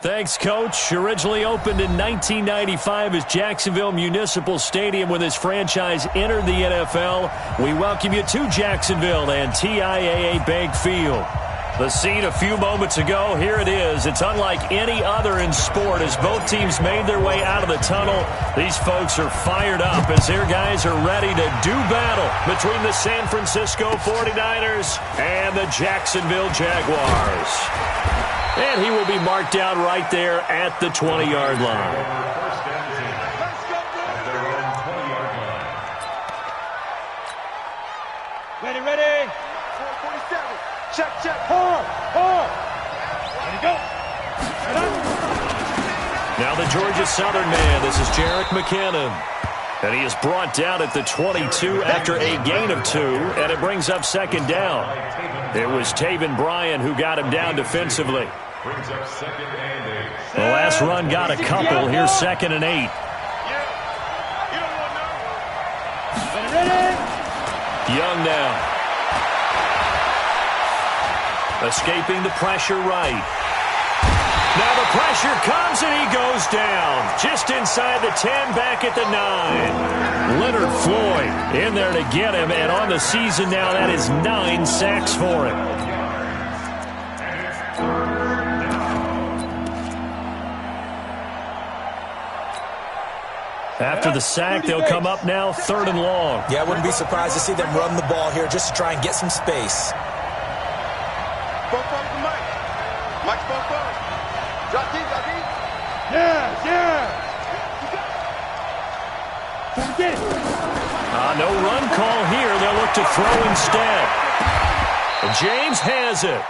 Thanks, Coach. Originally opened in 1995 as Jacksonville Municipal Stadium when this franchise entered the NFL. We welcome you to Jacksonville and TIAA Bank Field. The scene a few moments ago, here it is. It's unlike any other in sport as both teams made their way out of the tunnel. These folks are fired up as their guys are ready to do battle between the San Francisco 49ers and the Jacksonville Jaguars. And he will be marked down right there at the 20-yard line. Ready. 447. Check. Hard. Ready, go. Now the Georgia Southern man. This is Jerick McKinnon. And he is brought down at the 22 after a gain of 2. And it brings up second down. It was Taven Bryan who got him down defensively. The last run got a couple. Here's 2nd and 8. Young now. Escaping the pressure right. Now the pressure comes and he goes down. Just inside the 10, back at the 9. Leonard Floyd in there to get him. And on the season now, that is 9 sacks for him. After the sack, they'll come up now 3rd and long. Yeah, I wouldn't be surprised to see them run the ball here just to try and get some space. Both phones to Mike. Mike's both phones. Drop deep. Yeah. Get it. No run call here. They'll look to throw instead. And James has it.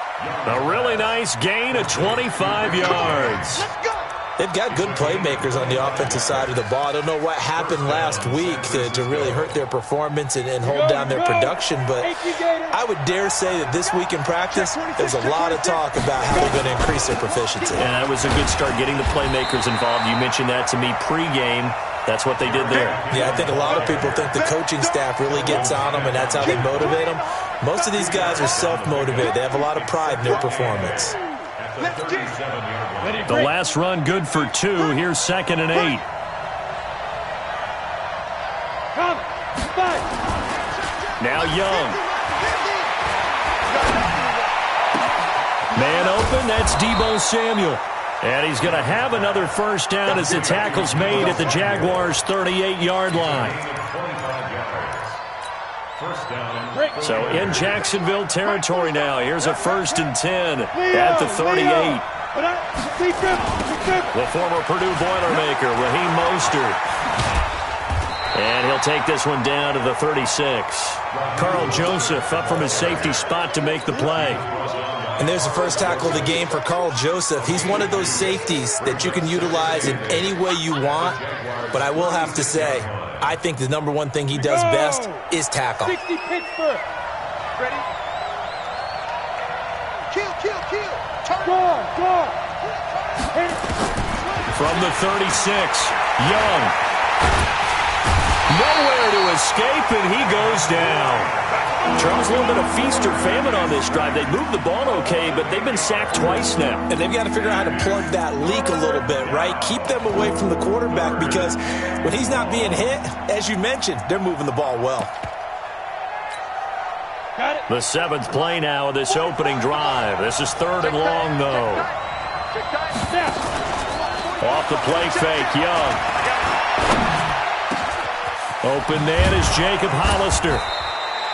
A really nice gain of 25 yards. Let's go. They've got good playmakers on the offensive side of the ball. I don't know what happened last week to really hurt their performance and hold down their production, but I would dare say that this week in practice, there's a lot of talk about how they're going to increase their proficiency. And that was a good start getting the playmakers involved. You mentioned that to me pregame. That's what they did there. Yeah, I think a lot of people think the coaching staff really gets on them, and that's how they motivate them. Most of these guys are self-motivated. They have a lot of pride in their performance. The last run good for 2. Here's 2nd and 8. Now Young. Man open, that's Deebo Samuel. And he's going to have another first down as the tackle's made at the Jaguars' 38-yard line. So in Jacksonville territory now. Here's a 1st and 10 at the 38. The former Purdue Boilermaker, Raheem Mostert. And he'll take this one down to the 36. Carl Joseph up from his safety spot to make the play. And there's the first tackle of the game for Carl Joseph. He's one of those safeties that you can utilize in any way you want. But I will have to say, I think the number one thing he does best is tackle. 60 Pittsburgh. Ready? Kill. Go. From the 36, Young. Nowhere to escape, and he goes down. Charles, a little bit of feast or famine on this drive. They moved the ball okay, but they've been sacked twice now. And they've got to figure out how to plug that leak a little bit, right? Keep them away from the quarterback because when he's not being hit, as you mentioned, they're moving the ball well. Got it. The 7th play now of this opening drive. This is 3rd and long, though. Off the play fake, Young. Open man is Jacob Hollister.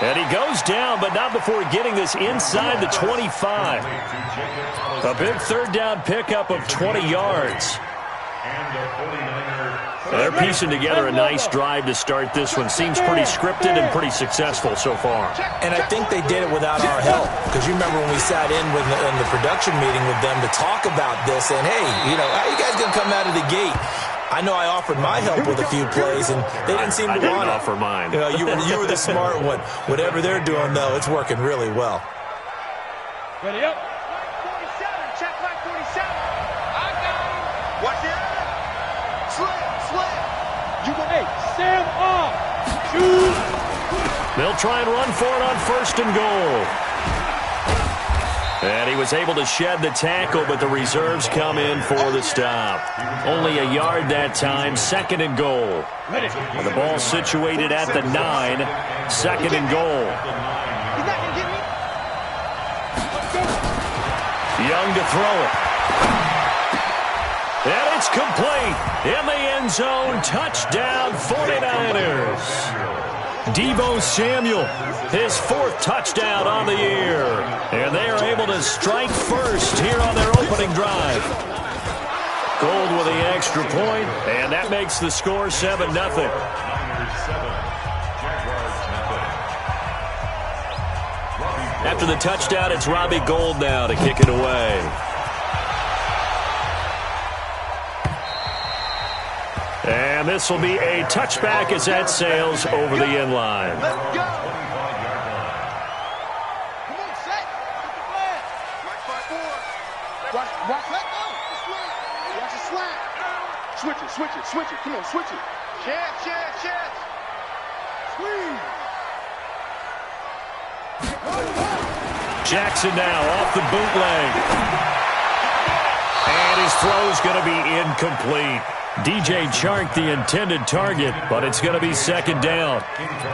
And he goes down, but not before getting this inside the 25. A big 3rd down pickup of 20 yards. They're piecing together a nice drive to start this one. Seems pretty scripted and pretty successful so far. And I think they did it without our help. Because you remember when we sat in the production meeting with them to talk about this. And, hey, how are you guys going to come out of the gate? I know I offered my help with a few plays, and they didn't seem to want it. I didn't offer mine. You were the smart one. Whatever they're doing, though, it's working really well. Ready up. 47. Check line 47. I got him. Watch it. Slam. You go. Hey, Sam off. Shoot. They'll try and run for it on 1st and goal. And he was able to shed the tackle, but the reserves come in for the stop. Only a yard that time, 2nd and goal. And the ball situated at the 9, 2nd and goal. Young to throw it. And it's complete. In the end zone, touchdown 49ers. Deebo Samuel, his 4th touchdown on the year. And they are able to strike first here on their opening drive. Gold with the extra point, and that makes the score 7-0. After the touchdown, it's Robbie Gould now to kick it away. And this will be a touchback as that sails over the end line. Let's go. Come on, set. Right 5-4. Watch that go. Watch it slide. Switch it. Come on, switch it. Chance. Squeeze. Jackson now off the bootleg. And his throw's going to be incomplete. DJ Chark, the intended target, but it's going to be 2nd down.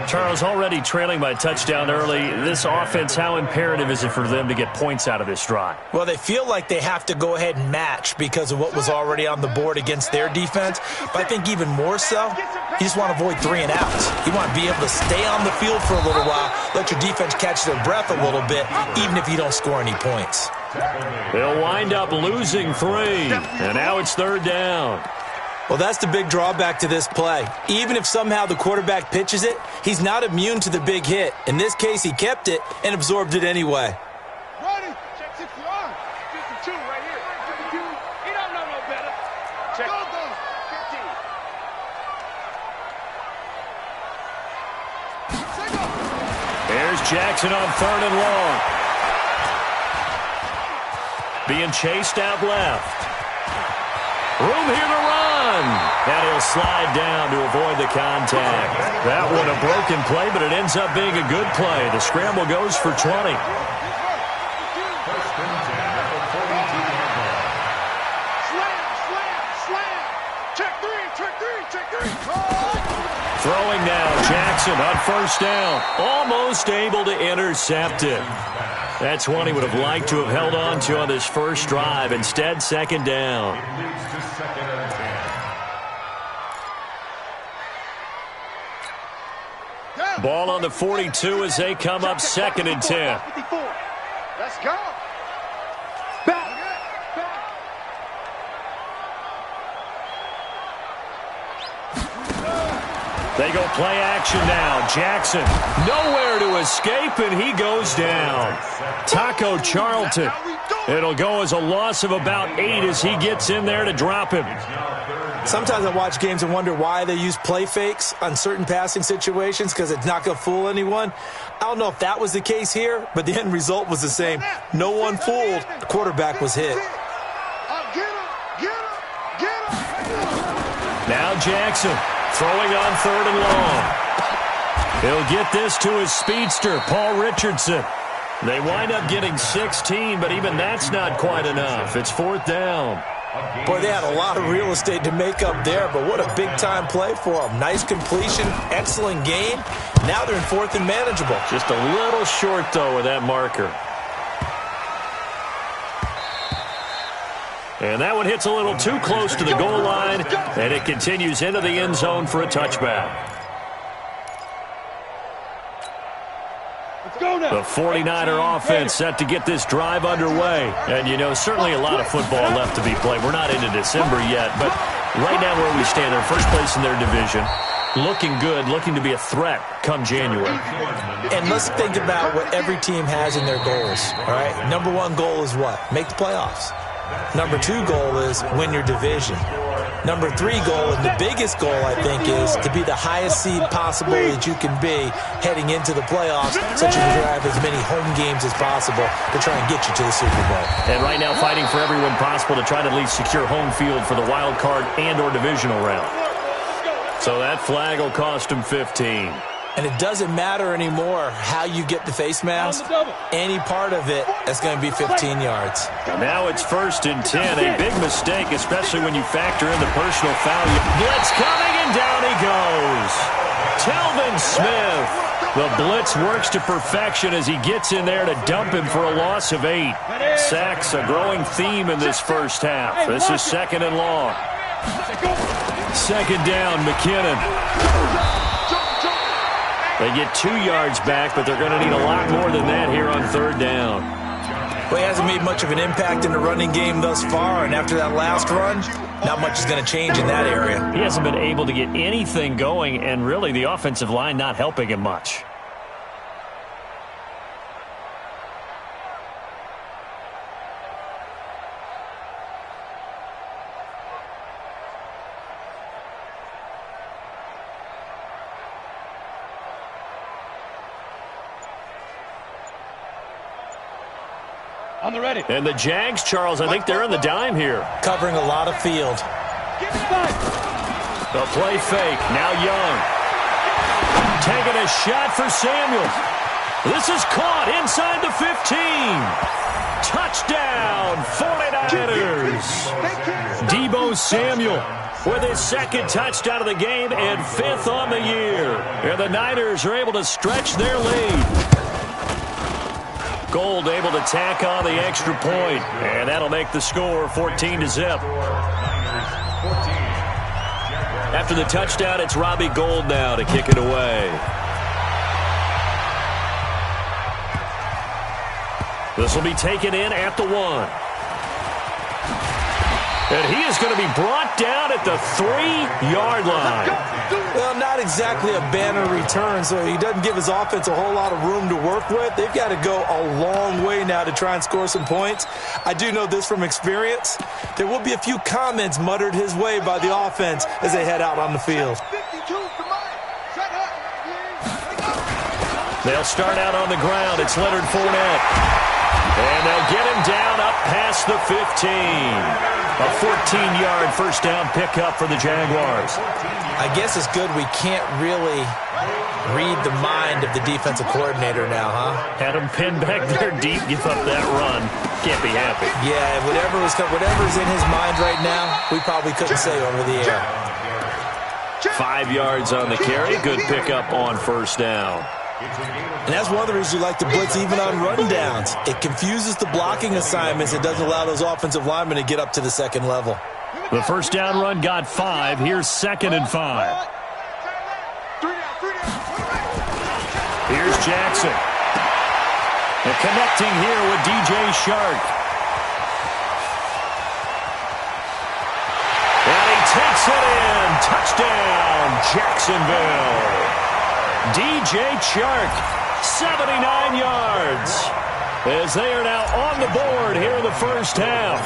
Charles, already trailing by touchdown early. This offense, how imperative is it for them to get points out of this drive? Well, they feel like they have to go ahead and match because of what was already on the board against their defense. But I think even more so, you just want to avoid 3 and outs. You want to be able to stay on the field for a little while, let your defense catch their breath a little bit, even if you don't score any points. They'll wind up losing 3, and now it's 3rd down. Well, that's the big drawback to this play. Even if somehow the quarterback pitches it, he's not immune to the big hit. In this case, he kept it and absorbed it anyway. Ready? Check 61. 52 right here. 52. He don't know no better. Check. Go. 15. There's Jackson on 3rd and long. Being chased out left. Room here to run. And he'll slide down to avoid the contact. That one a broken play, but it ends up being a good play. The scramble goes for 20. Slam. Check three. Throwing now, Jackson on 1st down. Almost able to intercept it. That's one he would have liked to have held on to on this first drive. Instead, 2nd down. Ball on the 42 as they come up 2nd and 10. 54. Let's go. Back. They go play action now. Jackson nowhere to escape, and he goes down. Taco Charlton. It'll go as a loss of about 8 as he gets in there to drop him. Sometimes I watch games and wonder why they use play fakes on certain passing situations because it's not going to fool anyone. I don't know if that was the case here, but the end result was the same. No one fooled. The quarterback was hit. Now Jackson throwing on 3rd and long. He'll get this to his speedster, Paul Richardson. They wind up getting 16, but even that's not quite enough. It's 4th down. Boy, they had a lot of real estate to make up there, but what a big-time play for them. Nice completion, excellent game. Now they're in 4th and manageable. Just a little short, though, with that marker. And that one hits a little too close to the goal line, and it continues into the end zone for a touchback. The 49er offense set to get this drive underway. And, you know, certainly a lot of football left to be played. We're not into December yet, but right now where we stand, they're first place in their division. Looking good, looking to be a threat come January. And let's think about what every team has in their goals, all right? Number 1 goal is what? Make the playoffs. Number 2 goal is win your division. Number 3 goal, and the biggest goal, I think, is to be the highest seed possible that you can be heading into the playoffs, so you can drive as many home games as possible to try and get you to the Super Bowl. And right now fighting for every win possible to try to at least secure home field for the wild card and or divisional round. So that flag will cost him 15. And it doesn't matter anymore how you get the face mask. Any part of it is going to be 15 yards. Now it's 1st and 10. A big mistake, especially when you factor in the personal foul. Blitz coming, and down he goes. Telvin Smith. The blitz works to perfection as he gets in there to dump him for a loss of 8. Sacks, a growing theme in this first half. This is 2nd and long. 2nd down, McKinnon. They get 2 yards back, but they're going to need a lot more than that here on 3rd down. Well, he hasn't made much of an impact in the running game thus far, and after that last run, not much is going to change in that area. He hasn't been able to get anything going, and really the offensive line not helping him much. On the ready. And the Jags, Charles, I think they're on the dime here. Covering a lot of field. The play fake. Now Young. Taking a shot for Samuel. This is caught inside the 15. Touchdown, 49ers. Deebo Samuel with his 2nd touchdown of the game and 5th on the year. And the Niners are able to stretch their lead. Gold able to tack on the extra point, and that'll make the score 14-0. After the touchdown, it's Robbie Gould now to kick it away. This will be taken in at the 1. And he is going to be brought down at the 3-yard line. Well, not exactly a banner return, so he doesn't give his offense a whole lot of room to work with. They've got to go a long way now to try and score some points. I do know this from experience. There will be a few comments muttered his way by the offense as they head out on the field. They'll start out on the ground. It's Leonard Fournette. And they'll get him down up past the 15. A 14-yard first down pickup for the Jaguars. I guess it's good we can't really read the mind of the defensive coordinator now, huh? Had him pinned back there deep, give up that run. Can't be happy. Yeah, whatever's in his mind right now, we probably couldn't say over the air. 5 yards on the carry. Good pickup on first down. And that's one of the reasons you like to blitz even on rundowns. It confuses the blocking assignments. It doesn't allow those offensive linemen to get up to the second level. The first down run got 5. Here's 2nd and 5. Here's Jackson. And connecting here with DJ Shark. And he takes it in. Touchdown, Jacksonville. DJ Chark, 79 yards. As they are now on the board here in the first half.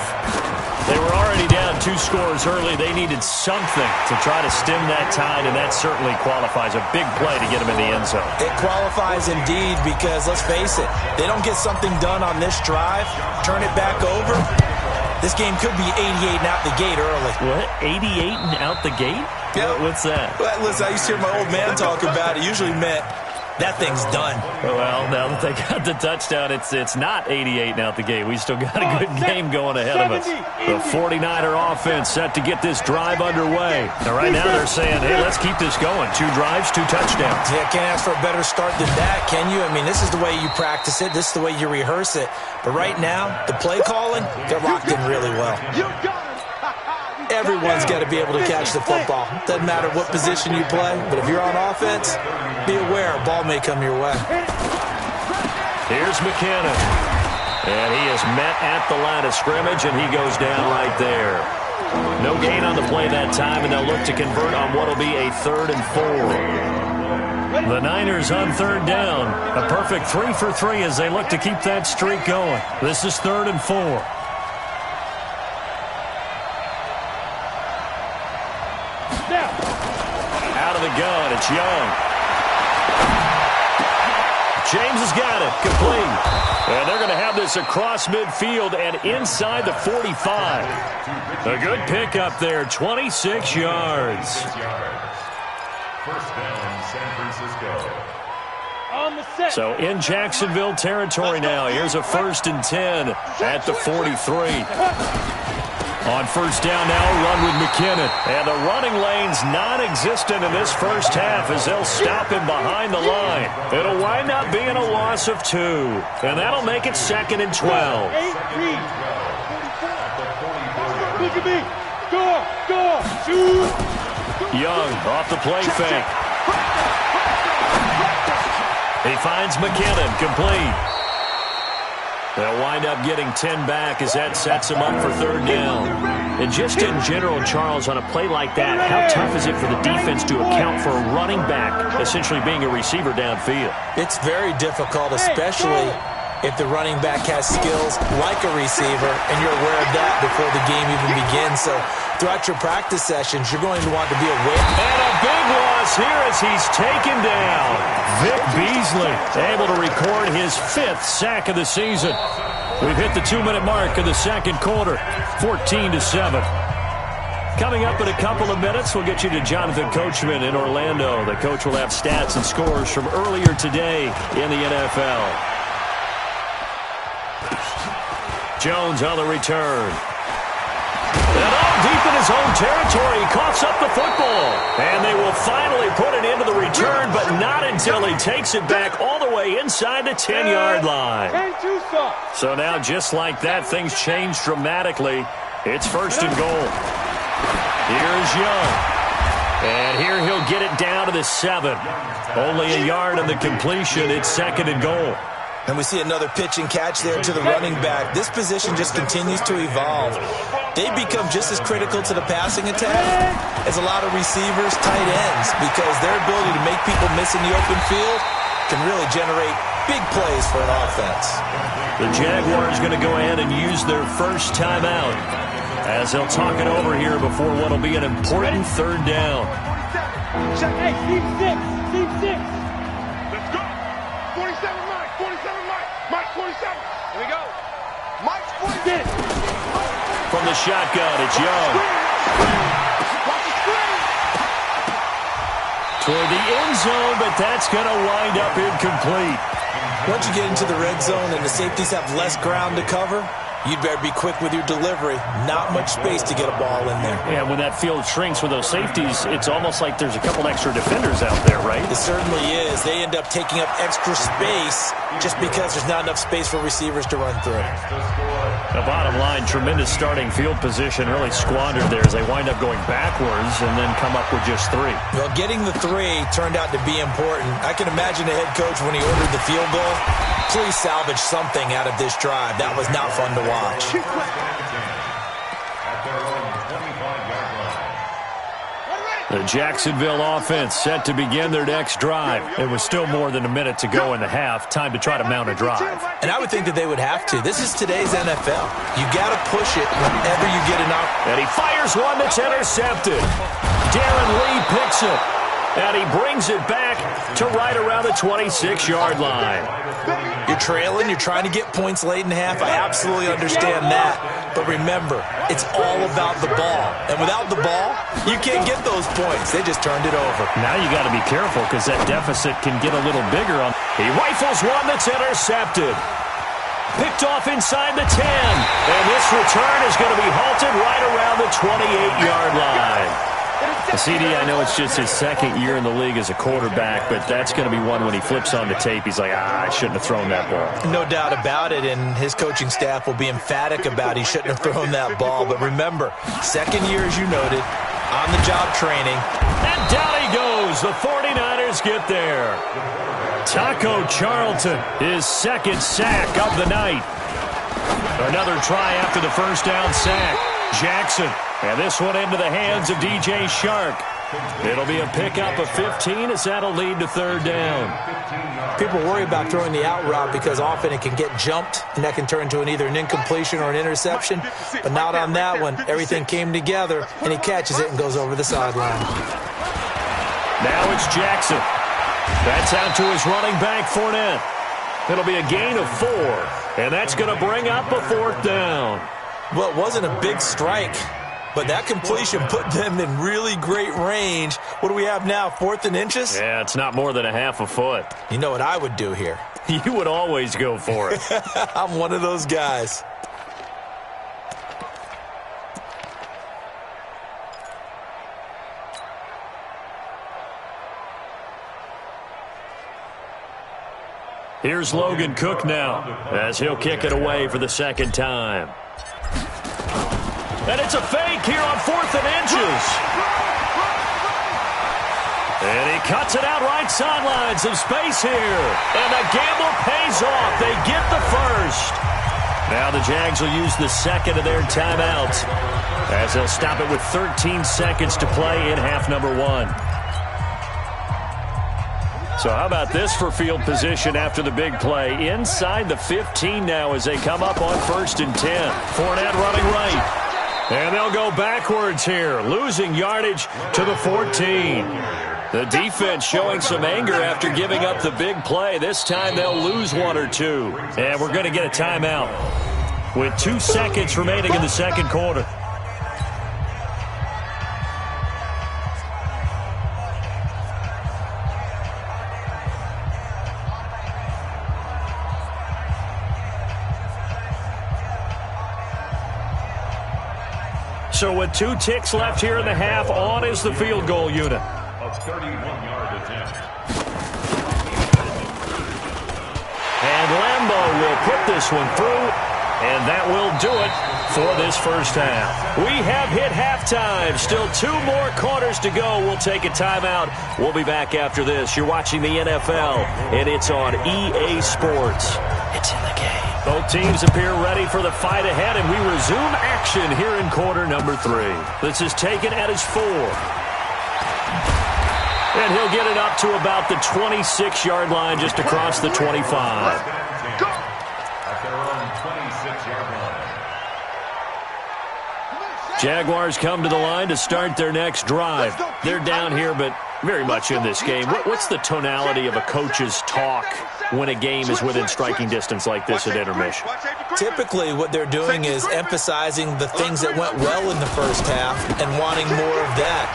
They were already down 2 scores early. They needed something to try to stem that tide, and that certainly qualifies. A big play to get them in the end zone. It qualifies indeed because, let's face it, they don't get something done on this drive, turn it back over, this game could be 88 and out the gate early. What? 88 and out the gate? Yeah. What's that? Well, listen, I used to hear my old man talk about it. Usually meant that thing's done. Well, now that they got the touchdown, it's not 88 and out the gate. We still got a good game going ahead of us. The 49er offense set to get this drive underway. Now, right now they're saying, hey, let's keep this going. 2 drives, 2 touchdowns. Yeah, can't ask for a better start than that, can you? I mean, this is the way you practice it. This is the way you rehearse it. But right now, the play calling, they're locked in really well. Everyone's got to be able to catch the football. Doesn't matter what position you play, but if you're on offense, be aware a ball may come your way. Here's McKinnon. And he is met at the line of scrimmage, and he goes down right there. No gain on the play that time, and they'll look to convert on what will be a 3rd and 4. The Niners on 3rd down. A perfect 3 for 3 as they look to keep that streak going. This is 3rd and 4. Out of the gun, it's Young. James has got it, complete. And they're going to have this across midfield and inside the 45. A good pickup there, 26 yards. First down, San Francisco. So in Jacksonville territory now. Here's a 1st and 10 at the 43. On first down now, a run with McKinnon. And the running lane's non-existent in this first half as they'll stop him behind the line. It'll wind up being a loss of 2. And that'll make it 2nd and 12. Look at me. Go, shoot. Young off the play fake. He finds McKinnon, complete. They'll wind up getting 10 back as that sets him up for 3rd down. And just in general, Charles, on a play like that, how tough is it for the defense to account for a running back essentially being a receiver downfield? It's very difficult, especially if the running back has skills like a receiver, and you're aware of that before the game even begins. So throughout your practice sessions, you're going to want to be aware. And a big loss here as he's taken down. Vic Beasley able to record his 5th sack of the season. We've hit the 2-minute mark of the second quarter, 14-7. Coming up in a couple of minutes, we'll get you to Jonathan Coachman in Orlando. The coach will have stats and scores from earlier today in the NFL. Jones on the return. And all deep in his own territory, he coughs up the football. And they will finally put it into the return, but not until he takes it back all the way inside the 10-yard line. So now, just like that, things change dramatically. It's 1st and goal. Here's Young. And here he'll get it down to the 7. Only a yard on the completion. It's 2nd and goal. And we see another pitch and catch there to the running back. This position just continues to evolve. They become just as critical to the passing attack as a lot of receivers, tight ends, because their ability to make people miss in the open field can really generate big plays for an offense. The Jaguars going to go ahead and use their first timeout as they'll talk it over here before what will be an important 3rd down. Hey, team 6. Let's go. 47, Mike. 47, Mike. Mike, 47. Here we go. Mike's 46. From the shotgun, it's Young. Watch the screen. Toward the end zone, but that's going to wind up incomplete. Once you get into the red zone and the safeties have less ground to cover, you'd better be quick with your delivery. Not much space to get a ball in there. Yeah, when that field shrinks with those safeties, it's almost like there's a couple extra defenders out there, right? It certainly is. They end up taking up extra space just because there's not enough space for receivers to run through. The bottom line, tremendous starting field position, really squandered there as they wind up going backwards and then come up with just 3. Well, getting the 3 turned out to be important. I can imagine the head coach when he ordered the field goal. Please salvage something out of this drive. That was not fun to watch. The Jacksonville offense set to begin their next drive. It was still more than a minute to go in the half. Time to try to mount a drive. And I would think that they would have to. This is today's NFL. You got to push it whenever you get an opportunity. And he fires one that's intercepted. Darren Lee picks it. And he brings it back to right around the 26-yard line. You're trailing. You're trying to get points late in the half. I absolutely understand that. But remember, it's all about the ball. And without the ball, you can't get those points. They just turned it over. Now you got to be careful because that deficit can get a little bigger. He rifles one that's intercepted. Picked off inside the 10. And this return is going to be halted right around the 28-yard line. CD, I know it's just his 2nd year in the league as a quarterback, but that's going to be one when he flips on the tape. He's like, I shouldn't have thrown that ball. No doubt about it, and his coaching staff will be emphatic about he shouldn't have thrown that ball. But remember, 2nd year, as you noted, on-the-job training. And down he goes. The 49ers get there. Taco Charlton, his 2nd sack of the night. Another try after the first down sack. Jackson. And this one into the hands of DJ Shark. It'll be a pickup of 15 as that'll lead to 3rd down. People worry about throwing the out route because often it can get jumped, and that can turn into either an incompletion or an interception. But not on that one. Everything came together, and he catches it and goes over the sideline. Now it's Jackson. That's out to his running back, Fournette. It'll be a gain of 4, and that's going to bring up a 4th down. Well, it wasn't a big strike. but that completion put them in really great range. What do we have now, 4th and inches? Yeah, it's not more than a half a foot. You know what I would do here? You would always go for it. I'm one of those guys. Here's Logan Cook now as he'll kick it away for the second time. And it's a fake here on 4th and inches. And he cuts it out right sideline. Some space here. And the gamble pays off. They get the first. Now the Jags will use the second of their timeouts as they'll stop it with 13 seconds to play in half number 1. So how about this for field position after the big play? Inside the 15 now as they come up on 1st and 10. Fournette running right. And they'll go backwards here, losing yardage to the 14. The defense showing some anger after giving up the big play. This time they'll lose 1 or 2. And we're going to get a timeout with 2 seconds remaining in the second quarter. So with 2 ticks left here in the half, on is the field goal unit. A 31-yard attempt. And Lambeau will put this one through, and that will do it for this first half. We have hit halftime. Still 2 more quarters to go. We'll take a timeout. We'll be back after this. You're watching the NFL, and it's on EA Sports. It's in the game. Both teams appear ready for the fight ahead, and we resume action here in quarter number 3. This is taken at his 4. And he'll get it up to about the 26-yard line, just across the 25. At their own 26-yard line. Jaguars come to the line to start their next drive. They're down here, but very much in this game. What's the tonality of a coach's talk when a game is within striking distance like this at intermission? Typically, what they're doing is emphasizing the things that went well in the first half and wanting more of that.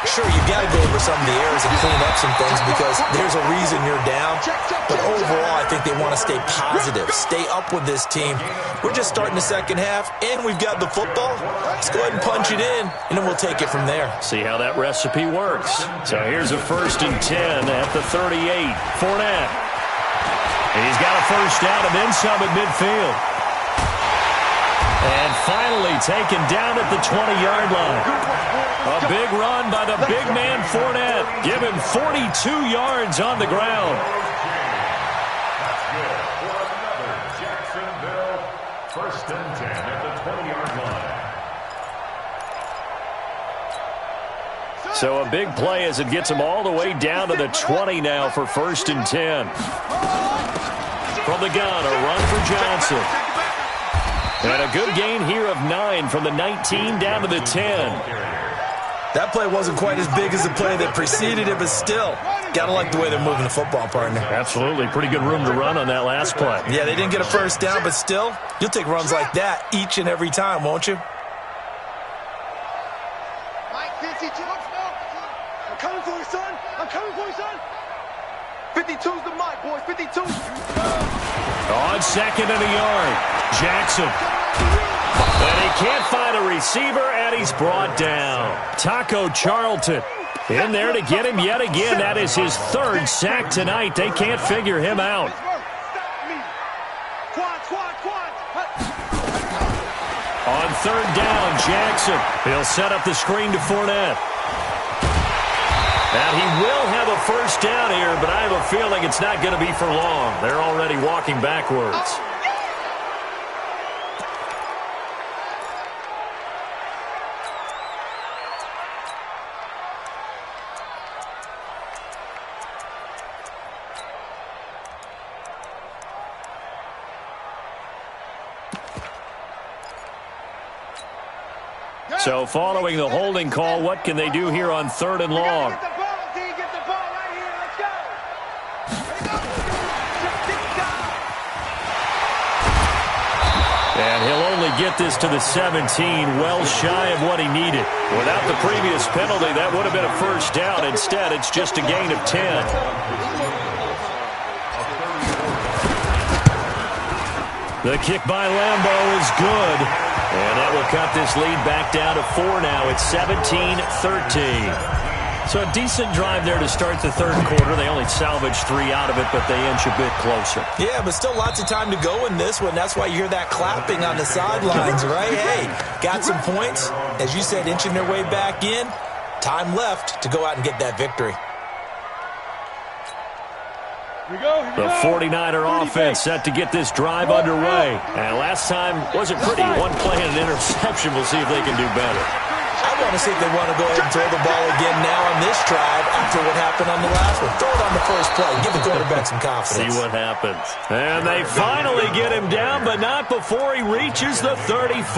Sure, you've got to go over some of the errors and clean up some things because there's a reason you're down. But overall, I think they want to stay positive, stay up with this team. We're just starting the second half, and we've got the football. Let's go ahead and punch it in, and then we'll take it from there. See how that recipe works. So here's a 1st and 10 at the 38. Fournette. And he's got a first down and then some at midfield. And finally taken down at the 20-yard line. A big run by the big man Fournette. Give him 42 yards on the ground. That's good for another Jacksonville 1st and 10 at the 20-yard line. So a big play as it gets him all the way down to the 20 now for 1st and 10. From the gun, a run for Johnson. And a good gain here of 9 from the 19 down to the 10. That play wasn't quite as big as the play that preceded it, but still, got to like the way they're moving the football, partner. Absolutely. Pretty good room to run on that last play. Yeah, they didn't get a first down, but still, you'll take runs like that each and every time, won't you? I'm coming for you, son. I'm coming for you, son. 52's the mic, boys. 52. On 2nd and a yard, Jackson. And he can't find a receiver, and he's brought down. Taco Charlton in there to get him yet again. That is his 3rd sack tonight. They can't figure him out. On 3rd down, Jackson. He'll set up the screen to Fournette. And he will have a first down here, but I have a feeling it's not going to be for long. They're already walking backwards. So following the holding call, what can they do here on 3rd and long? And he'll only get this to the 17, well shy of what he needed. Without the previous penalty, that would have been a first down. Instead, it's just a gain of 10. The kick by Lambo is good. And that will cut this lead back down to 4 now. It's 17-13. So a decent drive there to start the third quarter. They only salvaged 3 out of it, but they inch a bit closer. Yeah, but still lots of time to go in this one. That's why you hear that clapping on the sidelines, right? Hey, got some points. As you said, inching their way back in. Time left to go out and get that victory. The 49er offense set to get this drive underway. And last time wasn't pretty. One play and an interception. We'll see if they can do better. I want to see if they want to go ahead and throw the ball again now on this drive after what happened on the last one. Throw it on the first play. Give the quarterback some confidence. See what happens. And they finally get him down, but not before he reaches the 34.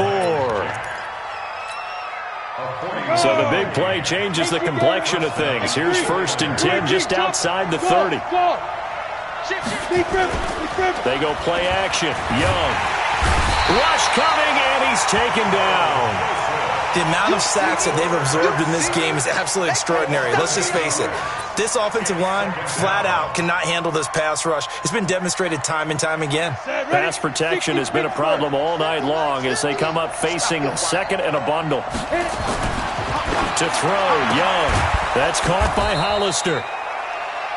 So the big play changes the complexion of things. Here's 1st and 10 just outside the 30. They go play action. Young. Rush coming, and he's taken down. The amount of sacks that they've absorbed in this game is absolutely extraordinary. Let's just face it. This offensive line, flat out, cannot handle this pass rush. It's been demonstrated time and time again. Pass protection has been a problem all night long as they come up facing second and a bundle. To throw, Young. That's caught by Hollister.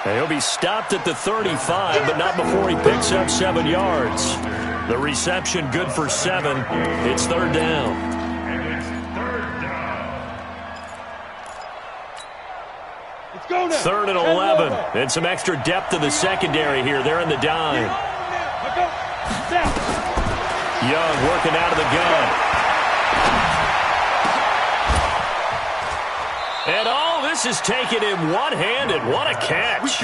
He'll be stopped at the 35, but not before he picks up 7 yards. The reception good for 7. It's 3rd down. And it's 3rd down. 3rd and 11. And some extra depth to the secondary here. They're in the dime. Young working out of the gun. And all this is taken him one-handed. What a catch.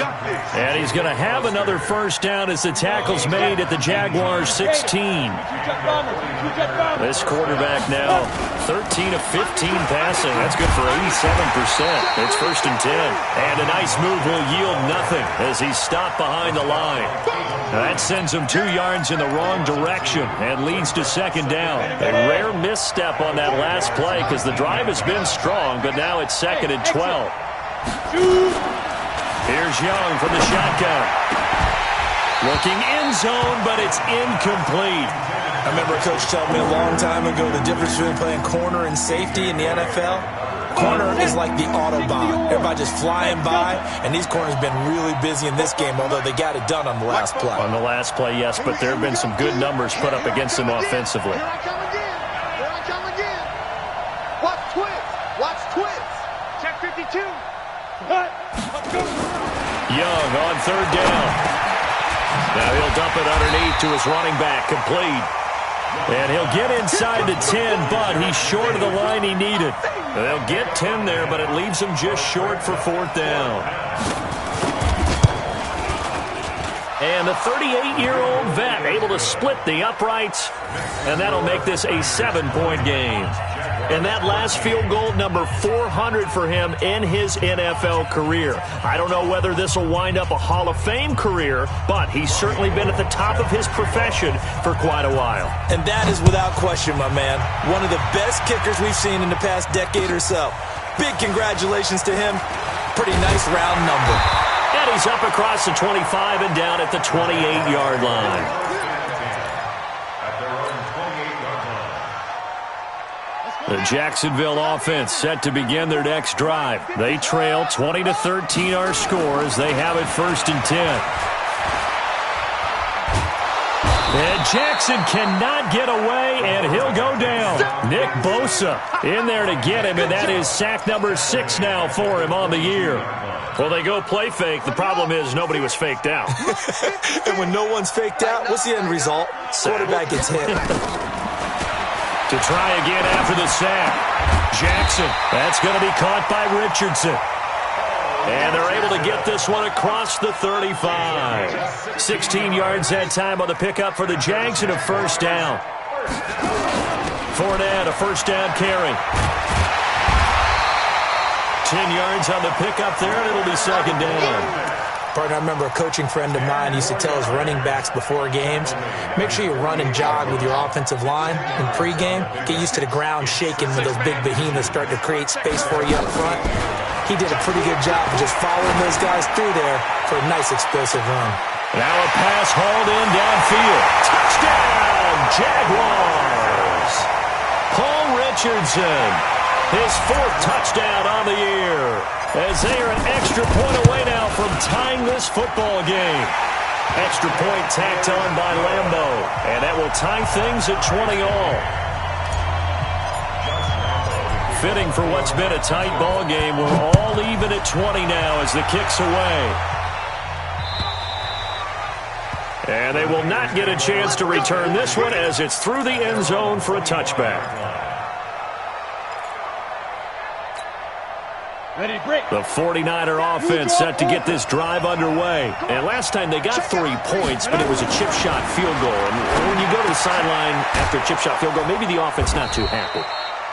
And he's going to have another first down as the tackle's made at the Jaguars' 16. This quarterback now 13 of 15 passing. That's good for 87%. It's 1st and 10. And a nice move will yield nothing as he's stopped behind the line. Now that sends him 2 yards in the wrong direction and leads to 2nd down. A rare misstep on that last play because the drive has been strong, but now it's 2nd and 12. Here's Young from the shotgun. Looking end zone, but it's incomplete. I remember a coach telling me a long time ago the difference between playing corner and safety in the NFL. Corner is like the Autobahn. Everybody just flying by, and these corners have been really busy in this game, although they got it done on the last play. On the last play, yes, but there have been some good numbers put up against them offensively. Here I come again. Here I come again. Watch twist. Watch twist. Check 52. Young on 3rd down. Now he'll dump it underneath to his running back, complete. And he'll get inside the 10, but he's short of the line he needed. They'll get 10 there, but it leaves him just short for 4th down. And the 38-year-old vet able to split the uprights, and that'll make this a 7-point game. And that last field goal, number 400 for him in his NFL career. I don't know whether this will wind up a Hall of Fame career, but he's certainly been at the top of his profession for quite a while. And that is without question, my man. One of the best kickers we've seen in the past decade or so. Big congratulations to him. Pretty nice round number. And he's up across the 25 and down at the 28-yard line. The Jacksonville offense set to begin their next drive. They trail 20-13 our score as they have it 1st and 10. And Jackson cannot get away, and he'll go down. Nick Bosa in there to get him, and that is sack number 6 now for him on the year. Well, they go play fake. The problem is nobody was faked out. And when no one's faked out, what's the end result? Quarterback gets hit. To try again after the sack. Jackson, that's going to be caught by Richardson. And they're able to get this one across the 35. 16 yards that time on the pickup for the Jags and a 1st down. Fournette, a 1st down carry. 10 yards on the pickup there, and it'll be 2nd down. Partner, I remember a coaching friend of mine used to tell his running backs before games, make sure you run and jog with your offensive line in pregame. Get used to the ground shaking when those big behemoths start to create space for you up front. He did a pretty good job of just following those guys through there for a nice explosive run. Now a pass hauled in downfield. Touchdown, Jaguars! Paul Richardson, his 4th touchdown on the year, as they are an extra point away now from tying this football game. Extra point tacked on by Lambo, and that will tie things at 20 all. Fitting for what's been a tight ball game. We're all even at 20 now as the kick's away. And they will not get a chance to return this one as it's through the end zone for a touchback. The 49er offense set to get this drive underway. And last time they got 3 points, but it was a chip shot field goal. And when you go to the sideline after a chip shot field goal, maybe the offense not too happy.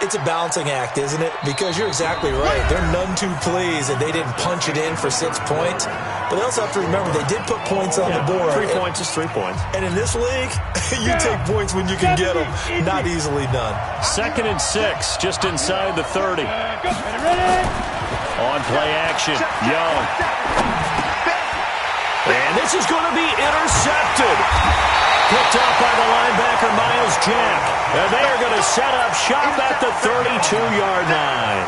It's a balancing act, isn't it? Because you're exactly right. They're none too pleased that they didn't punch it in for 6 points. But they also have to remember they did put points on the board. 3 points is 3 points. And in this league, you take points when you can get them. Not easily done. 2nd and 6, just inside the 30. On play action, Young. And this is going to be intercepted. Picked up by the linebacker, Miles Jack. And they are going to set up shop at the 32-yard line.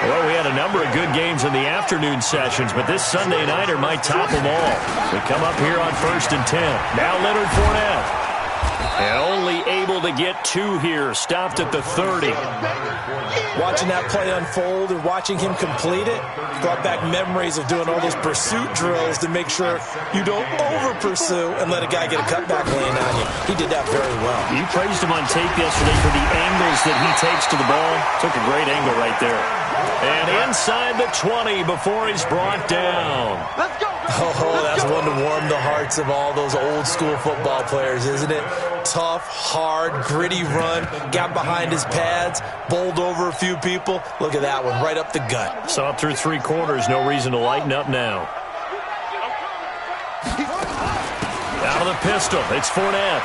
Well, we had a number of good games in the afternoon sessions, but this Sunday nighter might top them all. We come up here on 1st and 10. Now Leonard Fournette. And only able to get 2 here. Stopped at the 30. Watching that play unfold and watching him complete it brought back memories of doing all those pursuit drills to make sure you don't over-pursue and let a guy get a cutback lane on you. He did that very well. You praised him on tape yesterday for the angles that he takes to the ball. Took a great angle right there. And inside the 20 before he's brought down. Let's go. Oh, that's one to warm the hearts of all those old-school football players, isn't it? Tough, hard, gritty run, got behind his pads, bowled over a few people. Look at that one, right up the gut. Saw it through 3 quarters, no reason to lighten up now. Out of the pistol, it's Fournette.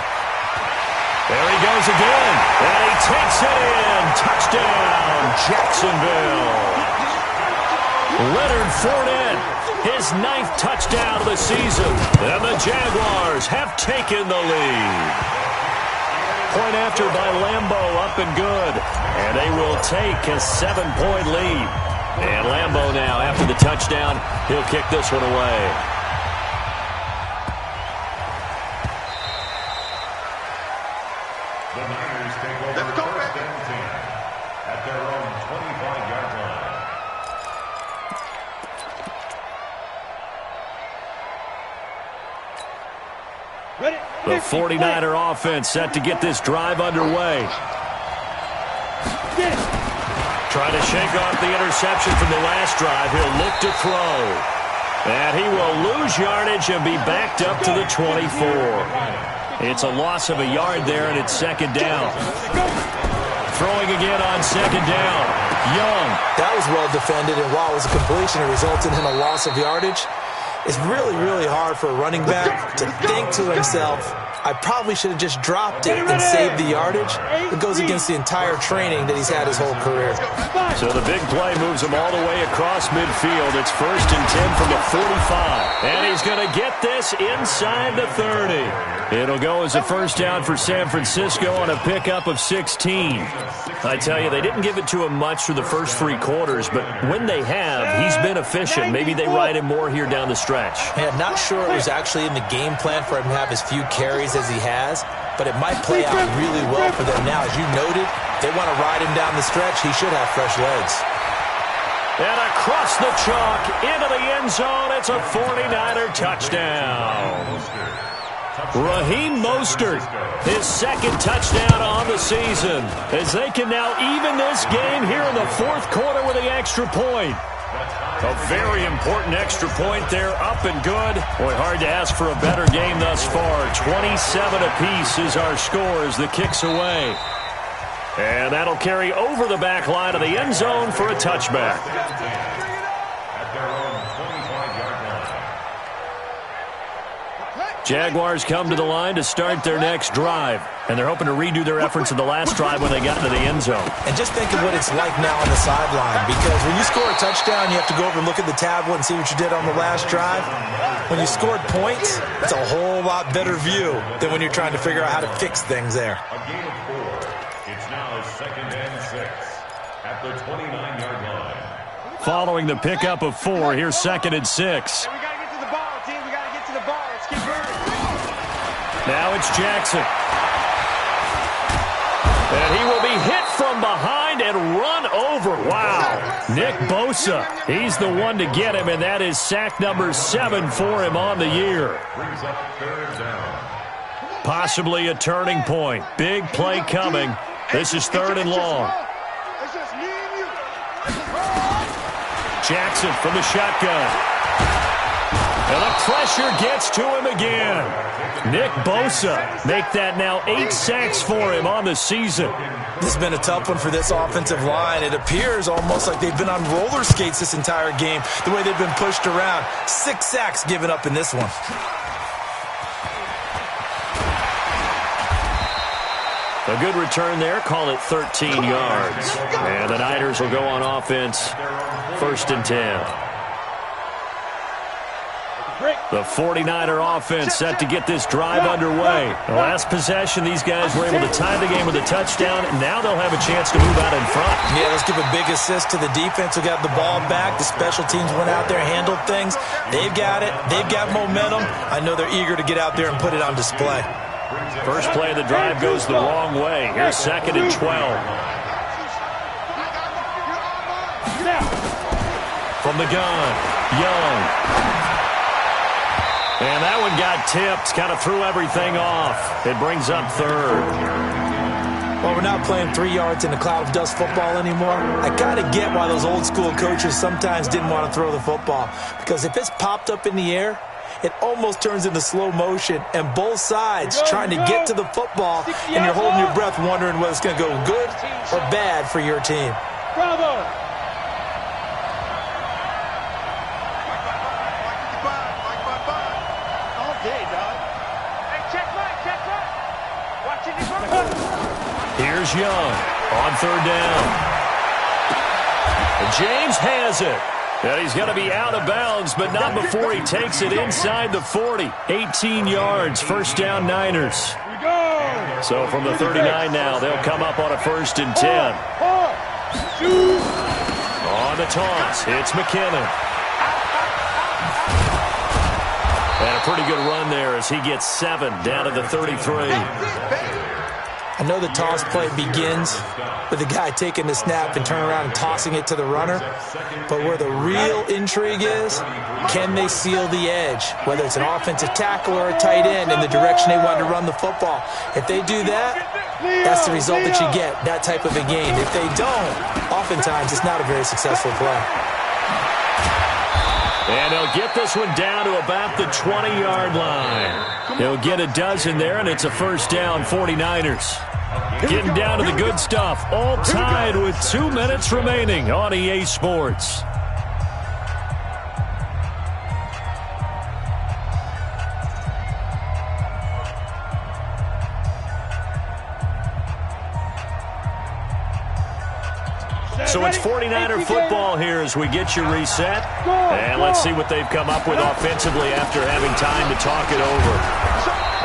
There he goes again, and he takes it in. Touchdown, Jacksonville. Leonard Fournette, his 9th touchdown of the season, and the Jaguars have taken the lead. Point after by Lambo, up and good, and they will take a 7-point lead. And Lambo now, after the touchdown, he'll kick this one away. The Niners take over 1st and 10 at their own 25-yard line. The 49er offense set to get this drive underway. Trying to shake off the interception from the last drive. He'll look to throw. And he will lose yardage and be backed up to the 24. It's a loss of a yard there, and it's 2nd down. Throwing again on 2nd down. Young. That was well defended, and while it was a completion, it resulted in a loss of yardage. It's really, really hard for a running back to think to himself, I probably should have just dropped it and saved the yardage. It goes against the entire training that he's had his whole career. So the big play moves him all the way across midfield. It's 1st and 10 from the 45. And he's going to get this inside the 30. It'll go as a 1st down for San Francisco on a pickup of 16. I tell you, they didn't give it to him much for the first 3 quarters, but when they have, he's been efficient. Maybe they ride him more here down the stretch. Yeah, I'm not sure it was actually in the game plan for him to have as few carries as he has, but it might play out really well for them now. As you noted, they want to ride him down the stretch. He should have fresh legs. And across the chalk, into the end zone, it's a 49er touchdown. Raheem Mostert, his 2nd touchdown on the season, as they can now even this game here in the 4th quarter with the extra point. A very important extra point there, up and good. Boy, hard to ask for a better game thus far. 27 apiece is our score as the kick's away. And that'll carry over the back line of the end zone for a touchback. Jaguars come to the line to start their next drive, and they're hoping to redo their efforts in the last drive when they got into the end zone. And just think of what it's like now on the sideline, because when you score a touchdown, you have to go over and look at the tablet and see what you did on the last drive. When you scored points, it's a whole lot better view than when you're trying to figure out how to fix things there. A gain of 4. It's now 2nd and 6 at the 29-yard line. Following the pickup of 4, here's 2nd and 6. Now it's Jackson. And he will be hit from behind and run over. Wow. Nick Bosa, he's the one to get him, and that is sack number 7 for him on the year. Brings up 3rd down. Possibly a turning point. Big play coming. This is 3rd and long. Jackson from the shotgun. And the pressure gets to him again. Nick Bosa make that now 8 sacks for him on the season. This has been a tough one for this offensive line. It appears almost like they've been on roller skates this entire game, the way they've been pushed around. 6 sacks given up in this one. A good return there. Call it 13 yards. And the Niners will go on offense. 1st and 10. The 49er offense set to get this drive underway. The last possession, these guys were able to tie the game with a touchdown, and now they'll have a chance to move out in front. Yeah, let's give a big assist to the defense who got the ball back. The special teams went out there, handled things. They've got it. They've got momentum. I know they're eager to get out there and put it on display. First play of the drive goes the wrong way. Here's 2nd and 12. From the gun, Young. And that one got tipped, kind of threw everything off. It brings up 3rd. Well, we're not playing 3 yards in a cloud of dust football anymore. I got to get why those old school coaches sometimes didn't want to throw the football. Because if it's popped up in the air, it almost turns into slow motion. And both sides trying to get to the football, and you're holding your breath wondering whether it's going to go good or bad for your team. Bravo! Here's Young on 3rd down. And James has it. And he's going to be out of bounds, but not before he takes it inside the 40. 18 yards, 1st down Niners. So from the 39 now, they'll come up on a 1st and 10. On the toss, it's McKinnon. And a pretty good run there as he gets 7 down to the 33. I know the toss play begins with the guy taking the snap and turning around and tossing it to the runner. But where the real intrigue is, can they seal the edge? Whether it's an offensive tackle or a tight end in the direction they want to run the football. If they do that, that's the result that you get, that type of a game. If they don't, oftentimes it's not a very successful play. And they'll get this one down to about the 20-yard line. They'll get a dozen there, and it's a 1st down, 49ers. Getting down to the good stuff, all tied with 2 minutes remaining on EA Sports. So it's 49er football here as we get you reset. And let's see what they've come up with offensively after having time to talk it over.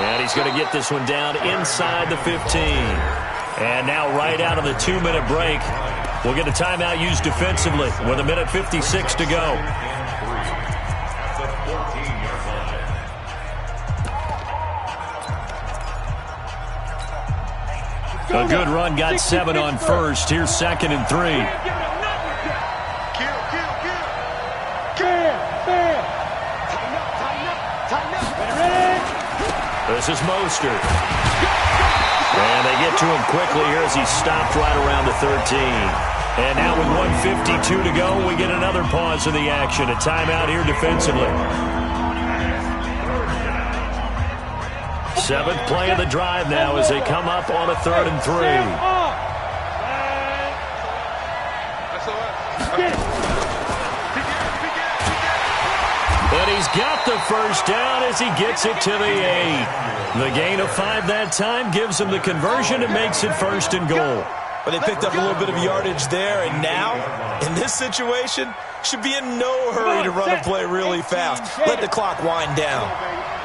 And he's going to get this one down inside the 15. And now right out of the 2-minute break, we'll get a timeout used defensively with 1:56 to go. A good run, got 7 on 1st. Here's 2nd and 3. This is Mostert. And they get to him quickly here as he stopped right around the 13. And now with 1:52 to go, we get another pause of the action. A timeout here defensively. 7th play of the drive now as they come up on a 3rd and 3. And he's got the first down as he gets it to the 8. The gain of 5 that time gives him the conversion and makes it 1st and goal. But they picked up a little bit of yardage there, and now, in this situation, should be in no hurry to run a play really fast. Let the clock wind down.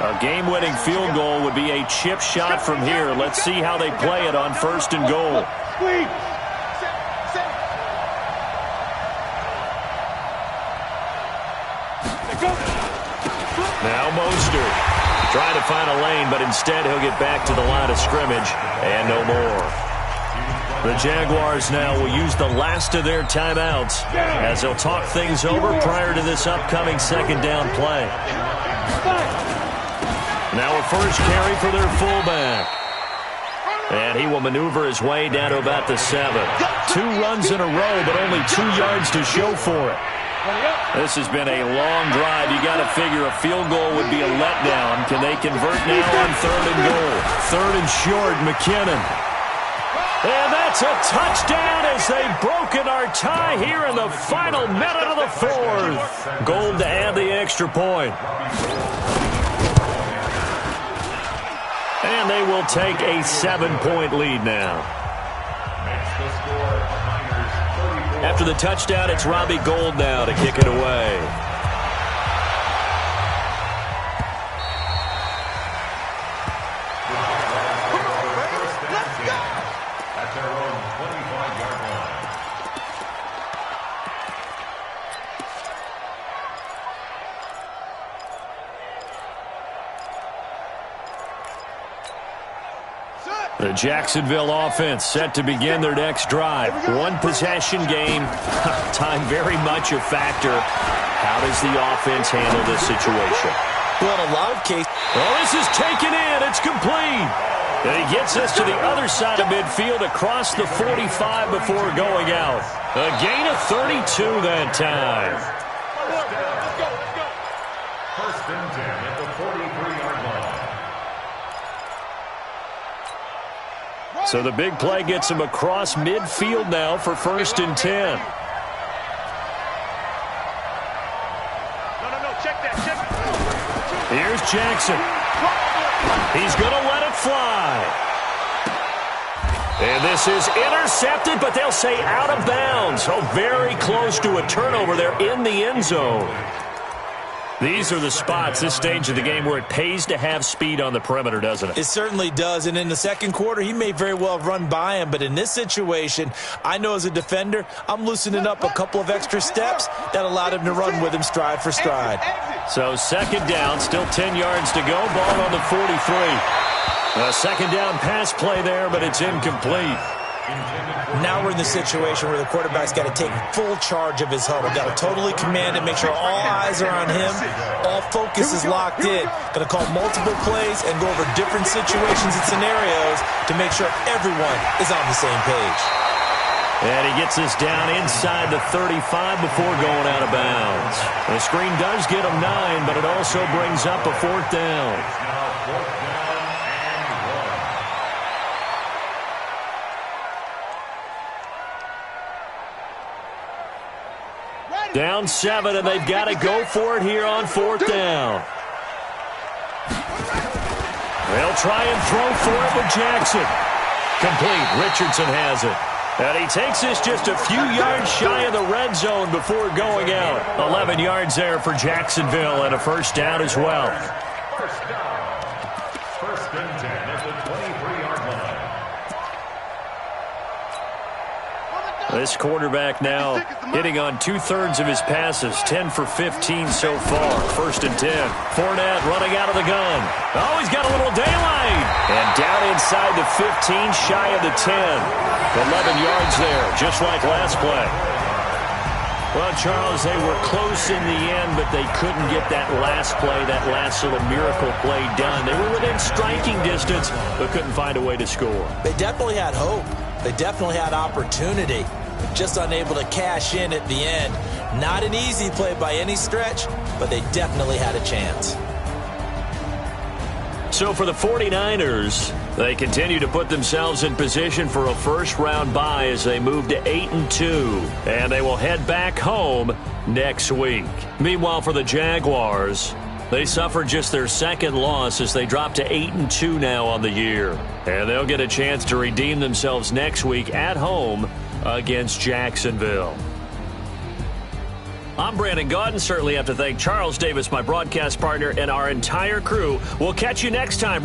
A game-winning field goal would be a chip shot from here. Let's see how they play it on 1st and goal. Now Mostert trying to find a lane, but instead he'll get back to the line of scrimmage and no more. The Jaguars now will use the last of their timeouts as they'll talk things over prior to this upcoming 2nd down play. Now a first carry for their fullback. And he will maneuver his way down to about the 7. 2 runs in a row, but only 2 yards to show for it. This has been a long drive. You got to figure a field goal would be a letdown. Can they convert now on 3rd and goal? 3rd and short, McKinnon. And that's a touchdown as they've broken our tie here in the final minute of the 4th. Gold to add the extra point. And they will take a 7-point lead now. After the touchdown, it's Robbie Gould now to kick it away. At their own 25-yard line. The Jacksonville offense set to begin their next drive. 1 possession game. Time very much a factor. How does the offense handle this situation? Well, in a lot of cases... Well, this is taken in. It's complete. And he gets us to the other side of midfield across the 45 before going out. A gain of 32 that time. First and 10 at the 43-yard line. So the big play gets him across midfield now for 1st and 10. Here's Jackson. He's going to let it fly. And this is intercepted, but they'll say out of bounds. Oh, very close to a turnover there in the end zone. These are the spots, this stage of the game, where it pays to have speed on the perimeter, doesn't it? It certainly does, and in the 2nd quarter, he may very well have run by him, but in this situation, I know as a defender, I'm loosening up a couple of extra steps that allowed him to run with him stride for stride. So 2nd down, still 10 yards to go, ball on the 43. A 2nd down pass play there, but it's incomplete. Now we're in the situation where the quarterback's got to take full charge of his huddle. Got to totally command it, make sure all eyes are on him. All focus is locked in. Going to call multiple plays and go over different situations and scenarios to make sure everyone is on the same page. And he gets this down inside the 35 before going out of bounds. The screen does get him 9, but it also brings up a 4th down. Down 7, and they've got to go for it here on 4th down. They'll try and throw for it with Jackson. Complete. Richardson has it. And he takes this just a few yards shy of the red zone before going out. 11 yards there for Jacksonville, and a 1st down as well. First down. 1st and 10 at the 23-yard line. This quarterback now hitting on 2/3 of his passes, 10 for 15 so far. 1st and 10. Fournette running out of the gun. Oh, he's got a little daylight. And down inside the 15, shy of the 10. 11 yards there, just like last play. Well, Charles, they were close in the end, but they couldn't get that last play, that last little miracle play done. They were within striking distance, but couldn't find a way to score. They definitely had hope. They definitely had opportunity. Just unable to cash in at the end. Not an easy play by any stretch, but they definitely had a chance. So for the 49ers, They continue to put themselves in position for a first-round bye as they move to 8-2, and they will head back home next week. Meanwhile, for the Jaguars, they suffered just their second loss as they drop to 8-2 now on the year, and they'll get a chance to redeem themselves next week at home against Jacksonville. I'm Brandon Gaudin. Certainly have to thank Charles Davis, my broadcast partner, and our entire crew. We'll catch you next time.